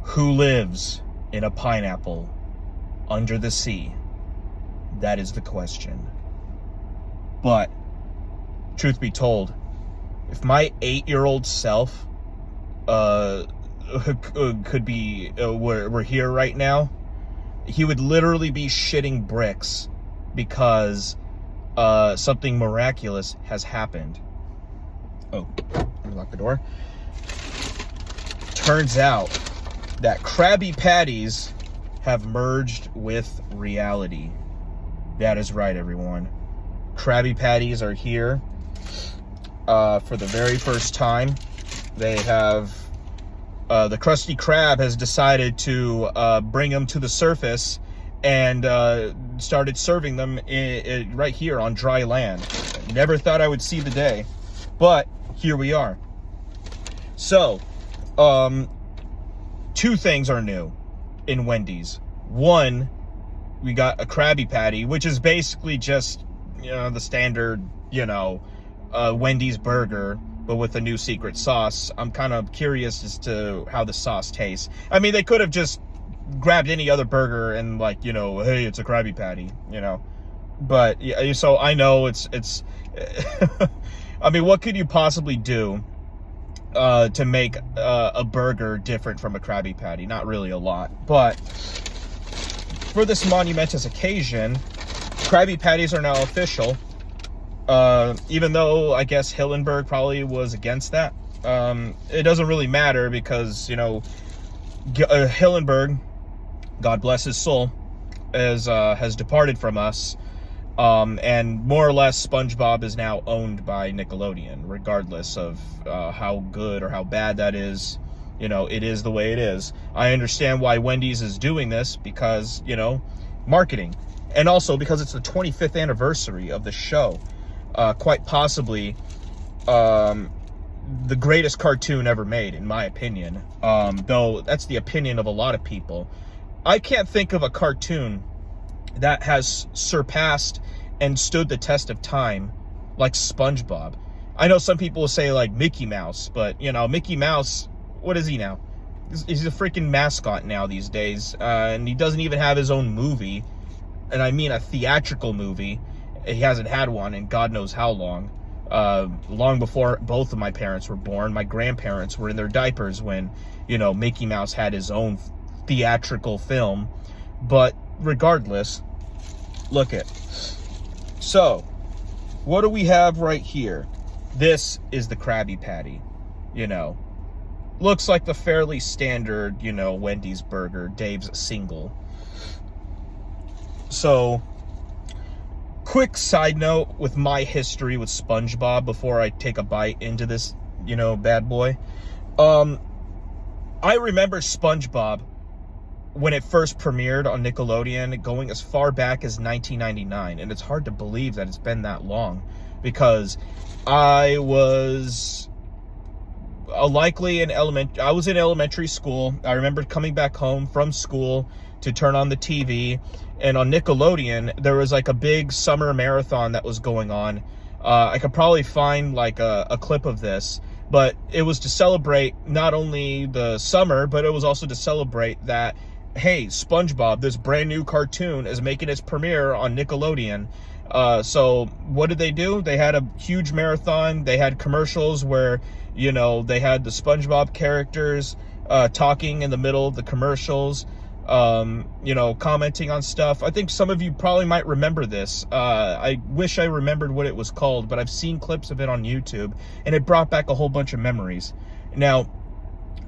Who lives in a pineapple under the sea? That is the question. But, truth be told, if my 8-year-old self could be were here right now, he would literally be shitting bricks because something miraculous has happened. Oh, let me lock the door. Turns out that Krabby Patties have merged with reality. That is right, everyone. Krabby Patties are here for the very first time. They have the Krusty Krab has decided to bring them to the surface and started serving them right here on dry land. Never thought I would see the day, but here we are. So, two things are new in Wendy's. One, we got a Krabby Patty, which is basically just, the standard, Wendy's burger, but with a new secret sauce. I'm kind of curious as to how the sauce tastes. I mean, they could have just grabbed any other burger and hey, it's a Krabby Patty, But yeah, so I know it's I mean, what could you possibly do to make a burger different from a Krabby Patty? Not really a lot. But for this monumentous occasion, Krabby Patties are now official. Even though I guess Hillenburg probably was against that. It doesn't really matter because, Hillenburg, God bless his soul, has departed from us. And more or less, SpongeBob is now owned by Nickelodeon, regardless of how good or how bad that is. It is the way it is. I understand why Wendy's is doing this because, marketing. And also because it's the 25th anniversary of the show. Quite possibly the greatest cartoon ever made, in my opinion. Though that's the opinion of a lot of people. I can't think of a cartoon that has surpassed and stood the test of time like SpongeBob. I know some people will say like Mickey Mouse, but Mickey Mouse, what is he now? He's a freaking mascot now these days, and he doesn't even have his own movie, and I mean a theatrical movie. He hasn't had one in God knows how long. Long before both of my parents were born. My grandparents were in their diapers when, Mickey Mouse had his own theatrical film. But regardless, look it. So, what do we have right here? This is the Krabby Patty. Looks like the fairly standard, Wendy's burger, Dave's single. So, quick side note with my history with SpongeBob before I take a bite into this, bad boy. I remember SpongeBob when it first premiered on Nickelodeon going as far back as 1999. And it's hard to believe that it's been that long because I was I was in elementary school. I remember coming back home from school to turn on the TV, and on Nickelodeon there was like a big summer marathon that was going on. I could probably find like a clip of this, but it was to celebrate not only the summer, but it was also to celebrate that, hey, SpongeBob, this brand new cartoon, is making its premiere on Nickelodeon. So what did they do? They had a huge marathon. They had commercials where, they had the SpongeBob characters talking in the middle of the commercials, commenting on stuff. I think some of you probably might remember this. I wish I remembered what it was called, but I've seen clips of it on YouTube, and it brought back a whole bunch of memories. Now,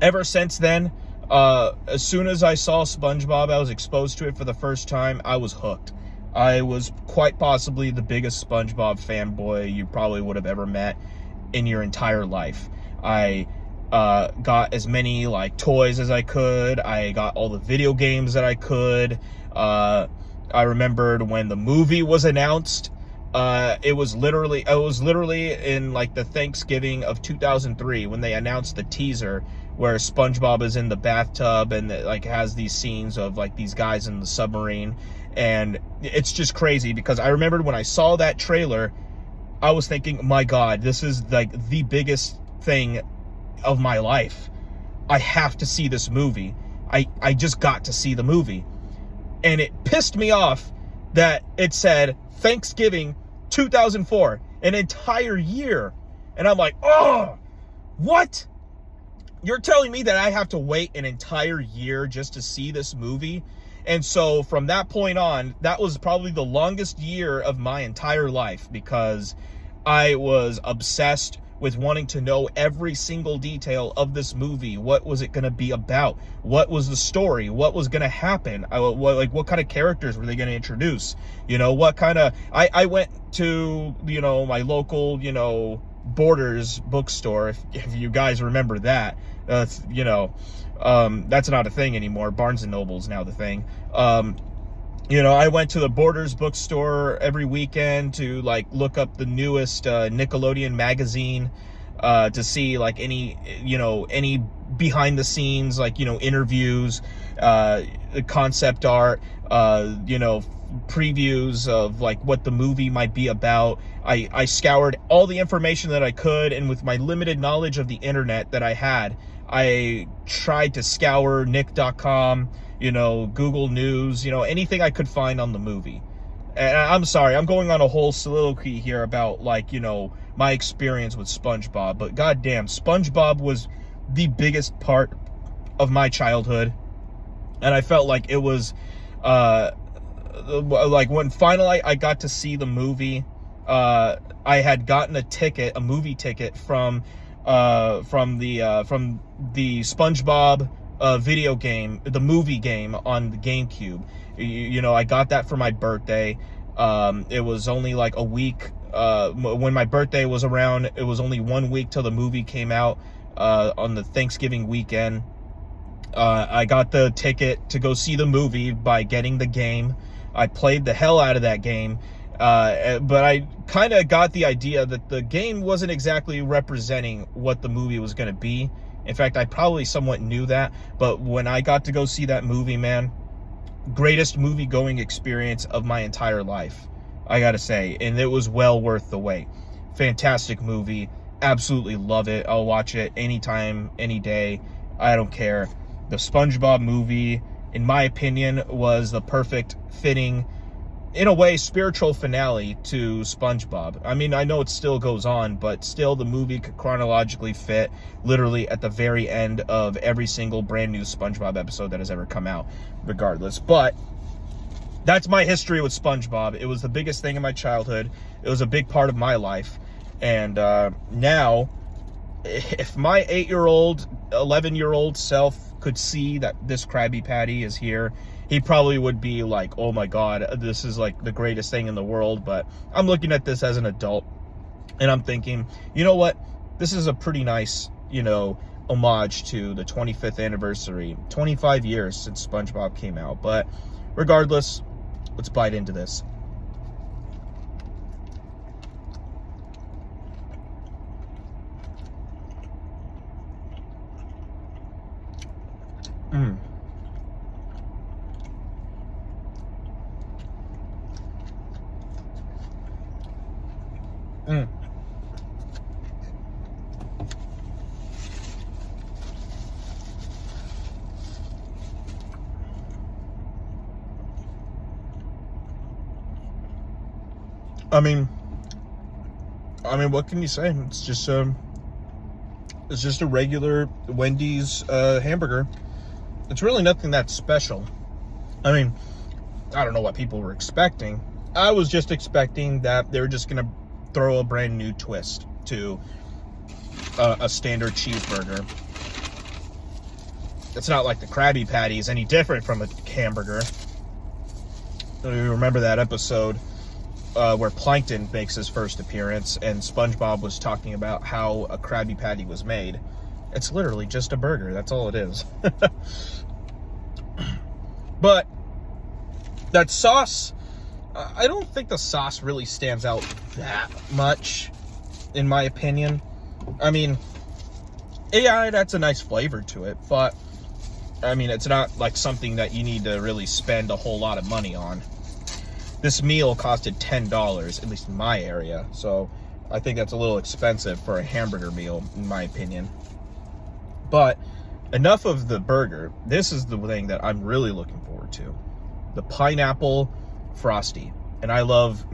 ever since then, as soon as I saw SpongeBob, I was exposed to it for the first time, I was hooked. I was quite possibly the biggest SpongeBob fanboy you probably would have ever met in your entire life. I got as many toys as I could. I got all the video games that I could. I remembered when the movie was announced. I was literally in the Thanksgiving of 2003 when they announced the teaser where SpongeBob is in the bathtub and has these scenes of these guys in the submarine. And it's just crazy because I remembered when I saw that trailer, I was thinking, my God, this is the biggest thing of my life. I have to see this movie. I just got to see the movie. And it pissed me off that it said Thanksgiving 2004, an entire year. And I'm like, oh, what? You're telling me that I have to wait an entire year just to see this movie? And so from that point on, that was probably the longest year of my entire life, because I was obsessed with wanting to know every single detail of this movie. What was it going to be about? What was the story? What was going to happen? What kind of characters were they going to introduce? You know, what kind of... I went to, you know, my local, you know, Borders bookstore, if you guys remember that. You know, that's not a thing anymore. Barnes & Noble's now the thing. You know, I went to the Borders bookstore every weekend to, like, look up the newest Nickelodeon magazine to see, like, any behind the scenes, like, you know, interviews, concept art, you know, previews of, like, what the movie might be about. I scoured all the information that I could, and with my limited knowledge of the internet that I had, I tried to scour Nick.com, you know, Google News, you know, anything I could find on the movie. And I'm sorry, I'm going on a whole soliloquy here about, like, you know, my experience with SpongeBob, but goddamn, SpongeBob was the biggest part of my childhood. And I felt like it was, like, when finally I got to see the movie, I had gotten a movie ticket from the SpongeBob video game, the movie game on the GameCube. You know, I got that for my birthday. It was only like a week, when my birthday was around, it was only 1 week till the movie came out, on the Thanksgiving weekend. I got the ticket to go see the movie by getting the game. I played the hell out of that game. But I kind of got the idea that the game wasn't exactly representing what the movie was going to be. In fact, I probably somewhat knew that. But when I got to go see that movie, man, greatest movie-going experience of my entire life, I gotta say. And it was well worth the wait. Fantastic movie. Absolutely love it. I'll watch it anytime, any day. I don't care. The SpongeBob movie, in my opinion, was the perfect fitting, in a way, spiritual finale to SpongeBob. I mean, I know it still goes on, but still the movie could chronologically fit literally at the very end of every single brand new SpongeBob episode that has ever come out, regardless. But that's my history with SpongeBob. It was the biggest thing in my childhood. It was a big part of my life. And now, if my 8-year-old, 11-year-old self could see that this Krabby Patty is here, he probably would be like, oh my god, this is like the greatest thing in the world. But I'm looking at this as an adult, and I'm thinking, you know what? This is a pretty nice, you know, homage to the 25th anniversary, 25 years since SpongeBob came out. But regardless, let's bite into this. I mean, what can you say? It's just a regular Wendy's hamburger. It's really nothing that special. I mean, I don't know what people were expecting. I was just expecting that they were just gonna throw a brand new twist to a standard cheeseburger. It's not like the Krabby Patty is any different from a hamburger. You remember that episode where Plankton makes his first appearance, and SpongeBob was talking about how a Krabby Patty was made. It's literally just a burger. That's all it is. But that sauce, I don't think the sauce really stands out that much, in my opinion. I mean, yeah, that's a nice flavor to it, but I mean, it's not like something that you need to really spend a whole lot of money on. This meal costed $10, at least in my area, so I think that's a little expensive for a hamburger meal, in my opinion. But enough of the burger. This is the thing that I'm really looking forward to. The pineapple Frosty. And I love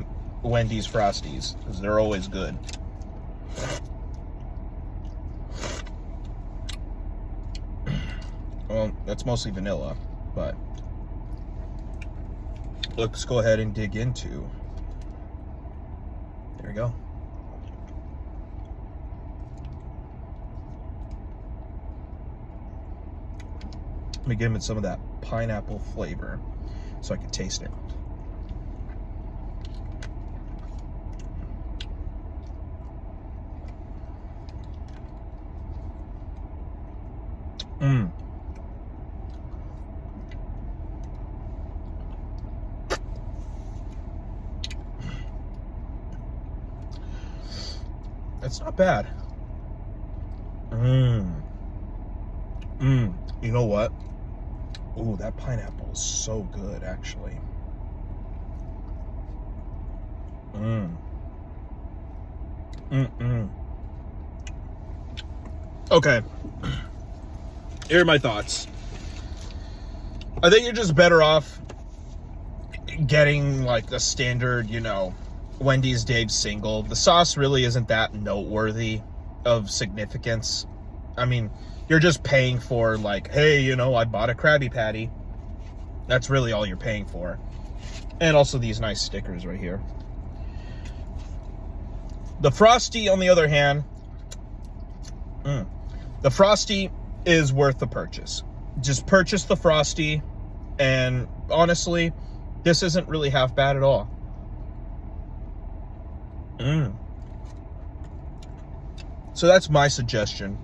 Wendy's Frosties because they're always good. Well, that's mostly vanilla, but let's go ahead and dig into. There we go. Let me give it some of that pineapple flavor so I can taste it. Mmm. It's not bad. You know what? Ooh, that pineapple is so good, actually. Okay. Here are my thoughts. I think you're just better off getting like the standard, you know, Wendy's Dave's single. The sauce really isn't that noteworthy of significance. I mean, you're just paying for like, hey, you know, I bought a Krabby Patty. That's really all you're paying for. And also these nice stickers right here. The Frosty, on the other hand, the Frosty is worth the purchase. Just purchase the Frosty, and honestly, this isn't really half bad at all. So that's my suggestion.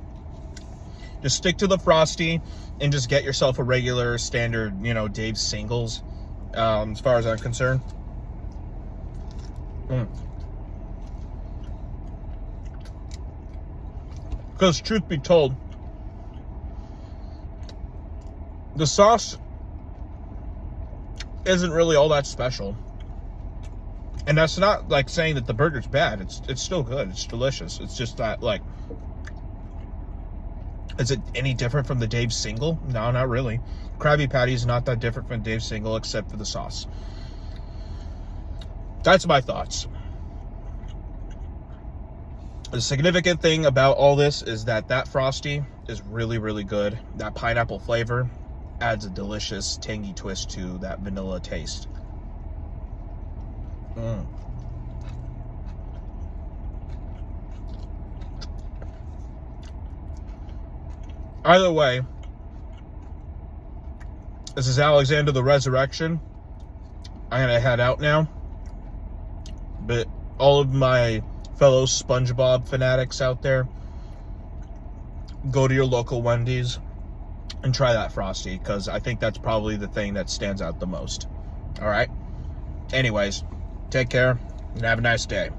Just stick to the Frosty and just get yourself a regular standard, you know, Dave's singles, as far as I'm concerned. Because truth be told, the sauce isn't really all that special. And that's not like saying that the burger's bad. It's still good. It's delicious. It's just that, like, is it any different from the Dave's single? No, not really. Krabby Patty is not that different from Dave's single except for the sauce. That's my thoughts. The significant thing about all this is that Frosty is really, really good. That pineapple flavor adds a delicious, tangy twist to that vanilla taste. Either way, this is Alexander the Resurrection. I'm gonna head out now. But all of my fellow SpongeBob fanatics out there, go to your local Wendy's and try that Frosty, because I think that's probably the thing that stands out the most. All right? Anyways, take care and have a nice day.